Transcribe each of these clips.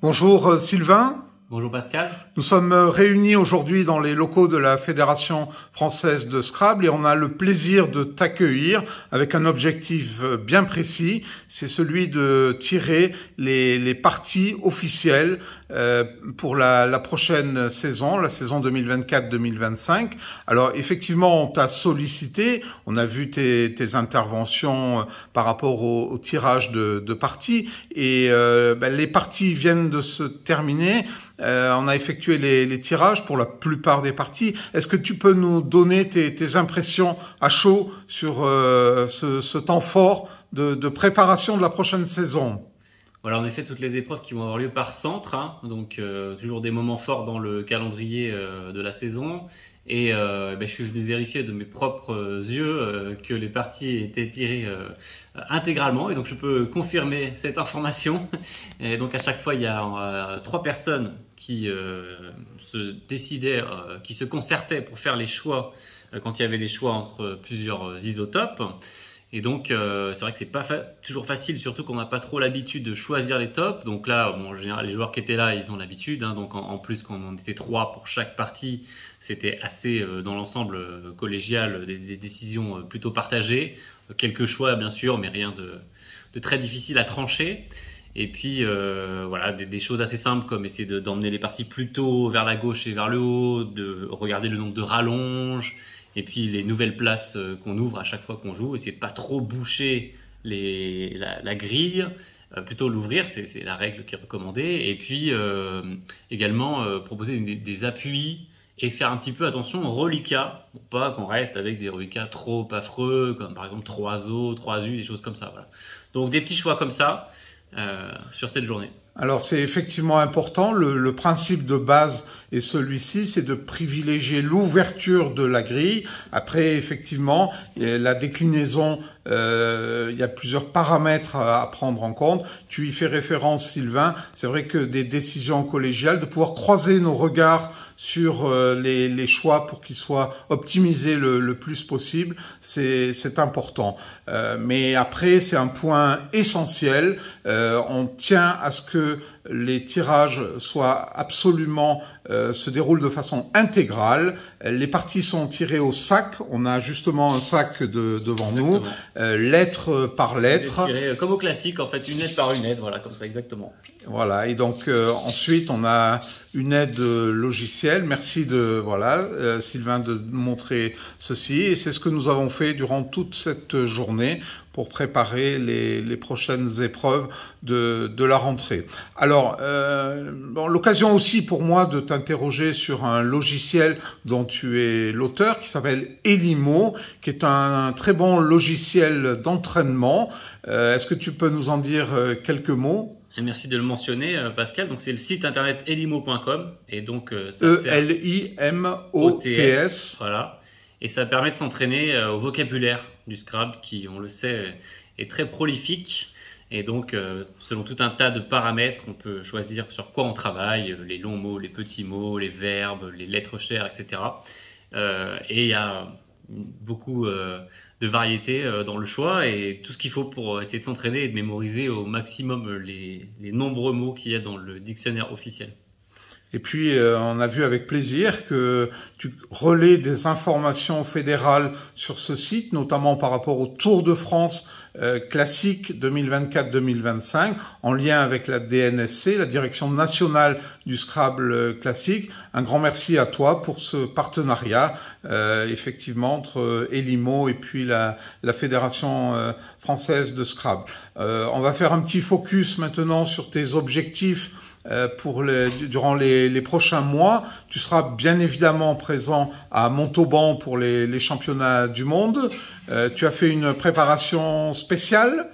Bonjour Sylvain. Bonjour Pascal. Nous sommes réunis aujourd'hui dans les locaux de la Fédération française de Scrabble et on a le plaisir de t'accueillir avec un objectif bien précis, c'est celui de tirer les parties officielles pour la prochaine saison, la saison 2024-2025. Alors effectivement, on t'a sollicité, on a vu tes interventions par rapport au tirage de parties et les parties viennent de se terminer. On a effectué les tirages pour la plupart des parties. Est-ce que tu peux nous donner tes impressions à chaud sur ce temps fort de préparation de la prochaine saison? Voilà, en effet, toutes les épreuves qui vont avoir lieu par centre, hein, donc toujours des moments forts dans le calendrier de la saison. Et je suis venu vérifier de mes propres yeux que les parties étaient tirées intégralement. Et donc je peux confirmer cette information. Et donc à chaque fois, il y a 3 personnes qui se décidaient, qui se concertaient pour faire les choix quand il y avait des choix entre plusieurs isotopes. Et donc, c'est vrai que c'est pas toujours facile, surtout qu'on n'a pas trop l'habitude de choisir les tops. Donc là, bon, en général, les joueurs qui étaient là, ils ont l'habitude. Hein, donc en plus, quand on était 3 pour chaque partie, c'était assez, dans l'ensemble collégial, des décisions plutôt partagées. Quelques choix, bien sûr, mais rien de très difficile à trancher. Et puis, voilà, des choses assez simples comme essayer d'emmener les parties plutôt vers la gauche et vers le haut, de regarder le nombre de rallonges. Et puis les nouvelles places qu'on ouvre à chaque fois qu'on joue, essayer de pas trop boucher la grille, plutôt l'ouvrir, c'est la règle qui est recommandée. Et puis également proposer des appuis et faire un petit peu attention aux reliquats, pour pas qu'on reste avec des reliquats trop affreux, comme par exemple 3 os, 3 U, des choses comme ça. Voilà. Donc des petits choix comme ça sur cette journée. Alors c'est effectivement important, le principe de base est celui-ci, c'est de privilégier l'ouverture de la grille. Après effectivement, la déclinaison, il y a plusieurs paramètres à prendre en compte. Tu y fais référence Sylvain, c'est vrai que des décisions collégiales, de pouvoir croiser nos regards sur les choix pour qu'ils soient optimisés le plus possible, c'est important. Mais après, c'est un point essentiel. On tient à ce que les tirages soient absolument se déroulent de façon intégrale. Les parties sont tirées au sac. On a justement un sac devant nous, lettre par lettre. Tiré comme au classique, en fait, une lettre par une lettre, voilà, comme ça exactement. Voilà. Et donc ensuite, on a une aide logicielle. Merci Sylvain de montrer ceci. Et c'est ce que nous avons fait durant toute cette journée pour préparer les prochaines épreuves de la rentrée. Alors, l'occasion aussi pour moi de t'interroger sur un logiciel dont tu es l'auteur, qui s'appelle Elimo, qui est un très bon logiciel d'entraînement. Est-ce que tu peux nous en dire quelques mots ? Et merci de le mentionner, Pascal. Donc, c'est le site internet elimo.com. Et donc, ça E-L-I-M-O-T-S. Voilà. Et ça permet de s'entraîner au vocabulaire du Scrabble qui, on le sait, est très prolifique. Et donc, selon tout un tas de paramètres, on peut choisir sur quoi on travaille, les longs mots, les petits mots, les verbes, les lettres chères, etc. Et il y a beaucoup de variété dans le choix et tout ce qu'il faut pour essayer de s'entraîner et de mémoriser au maximum les nombreux mots qu'il y a dans le dictionnaire officiel. Et puis, on a vu avec plaisir que tu relais des informations fédérales sur ce site, notamment par rapport au Tour de France classique 2024-2025, en lien avec la DNSC, la Direction nationale du Scrabble classique. Un grand merci à toi pour ce partenariat, effectivement, entre Elimo et puis la Fédération française de Scrabble. On va faire un petit focus maintenant sur tes objectifs durant les prochains mois. Tu seras bien évidemment présent à Montauban pour les championnats du monde. Tu as fait une préparation spéciale?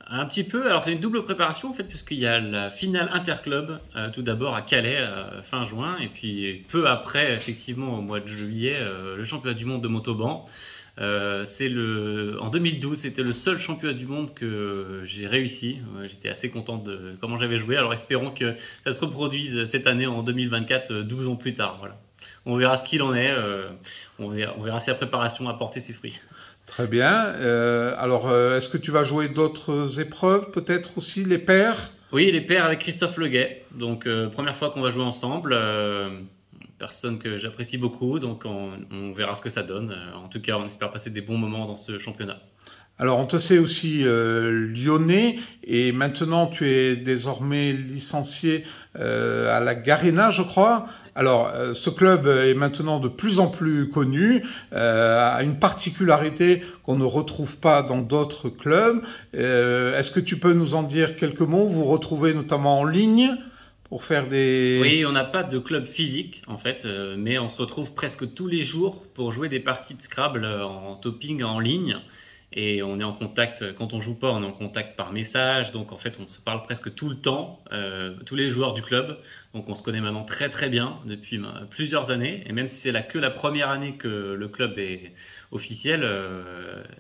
Un petit peu. Alors c'est une double préparation en fait, puisqu'il y a la finale interclub tout d'abord à Calais fin juin, et puis peu après, effectivement au mois de juillet, le championnat du monde de Montauban. En 2012, c'était le seul championnat du monde que j'ai réussi. J'étais assez content de comment j'avais joué. Alors espérons que ça se reproduise cette année en 2024, 12 ans plus tard. Voilà. On verra ce qu'il en est. On verra si la préparation a porté ses fruits. Très bien. Alors, est-ce que tu vas jouer d'autres épreuves, peut-être aussi les pairs? Oui, les pairs avec Christophe Leguet. Donc, première fois qu'on va jouer ensemble. Personne que j'apprécie beaucoup, donc on verra ce que ça donne. En tout cas, on espère passer des bons moments dans ce championnat. Alors, on te sait aussi lyonnais, et maintenant tu es désormais licencié à la Garena, je crois. Alors, ce club est maintenant de plus en plus connu, a une particularité qu'on ne retrouve pas dans d'autres clubs. Est-ce que tu peux nous en dire quelques mots? Vous retrouvez notamment en ligne pour faire des... Oui, on n'a pas de club physique en fait, mais on se retrouve presque tous les jours pour jouer des parties de Scrabble en topping en ligne. Et on est en contact, quand on joue pas, on est en contact par message. Donc en fait, on se parle presque tout le temps, tous les joueurs du club. Donc on se connaît maintenant très très bien depuis plusieurs années. Et même si c'est que la première année que le club est officiel,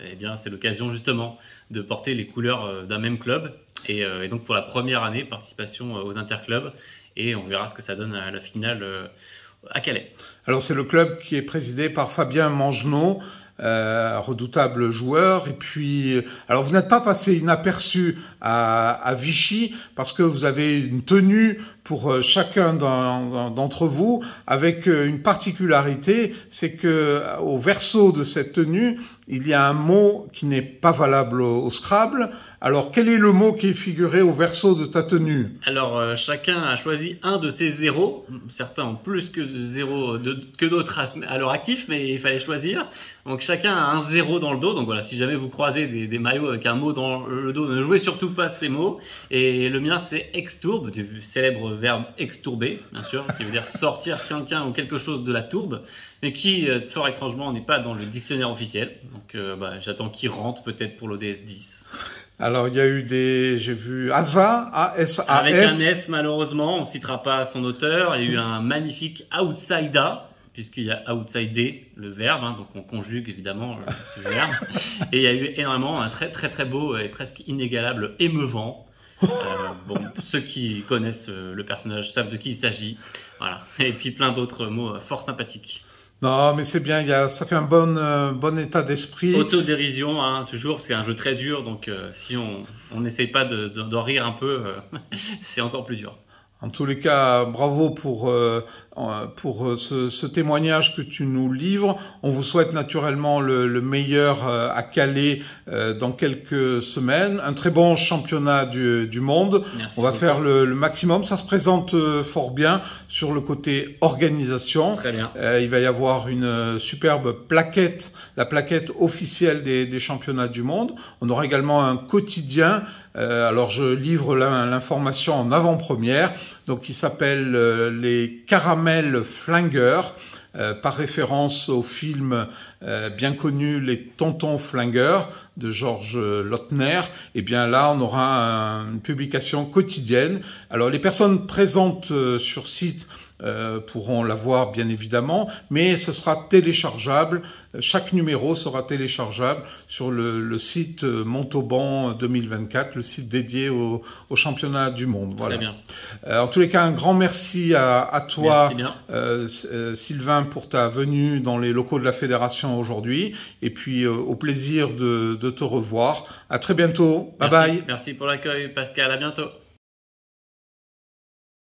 eh bien c'est l'occasion justement de porter les couleurs d'un même club. Et donc pour la première année, participation aux interclubs. Et on verra ce que ça donne à la finale à Calais. Alors c'est le club qui est présidé par Fabien Mangenot. Redoutable joueur. Et puis, alors vous n'êtes pas passé inaperçu à Vichy parce que vous avez une tenue pour chacun d'entre vous avec une particularité, c'est que au verso de cette tenue, il y a un mot qui n'est pas valable au Scrabble. Alors, quel est le mot qui est figuré au verso de ta tenue? Alors, chacun a choisi un de ces zéros. Certains ont plus que de zéros que d'autres à leur actif, mais il fallait choisir. Donc, chacun a un zéro dans le dos. Donc voilà, si jamais vous croisez des maillots avec un mot dans le dos, ne jouez surtout pas ces mots. Et le mien, c'est extourbe, du célèbre verbe extourber, bien sûr, qui veut dire sortir quelqu'un ou quelque chose de la tourbe, mais qui, fort étrangement, n'est pas dans le dictionnaire officiel. Donc, j'attends qu'il rentre peut-être pour l'ODS 10. Alors, il y a eu j'ai vu Asa, A-S-A-S. Avec un S, malheureusement, on citera pas son auteur. Il y a eu un magnifique Outsida, puisqu'il y a outsider, le verbe, hein, donc on conjugue évidemment ce verbe. Et il y a eu énormément un très très très beau et presque inégalable émeuvant. Ceux qui connaissent le personnage savent de qui il s'agit. Voilà. Et puis plein d'autres mots fort sympathiques. Non, mais c'est bien, ça fait un bon état d'esprit. Autodérision, hein, toujours, c'est un jeu très dur, donc si on n'essaye pas d'en rire un peu, c'est encore plus dur. En tous les cas, bravo pour ce témoignage que tu nous livres. On vous souhaite naturellement le meilleur à Calais dans quelques semaines. Un très bon championnat du monde. Merci on va beaucoup. faire le maximum. Ça se présente fort bien sur le côté organisation. Très bien. Il va y avoir une superbe plaquette, la plaquette officielle des championnats du monde. On aura également un quotidien. Alors je livre l'information en avant-première, donc il s'appelle les Caramels Flingueurs, par référence au film bien connu Les Tontons Flingueurs de Georges Lautner. Et bien là on aura une publication quotidienne. Alors les personnes présentes sur site pourront la voir bien évidemment, mais ce sera téléchargeable. Chaque numéro sera téléchargeable sur le site Montauban 2024, le site dédié au championnat du monde. Voilà. Très bien. En tous les cas, un grand merci à toi, Sylvain, pour ta venue dans les locaux de la fédération aujourd'hui, et puis au plaisir de te revoir. À très bientôt. Bye bye. Merci pour l'accueil, Pascal. À bientôt.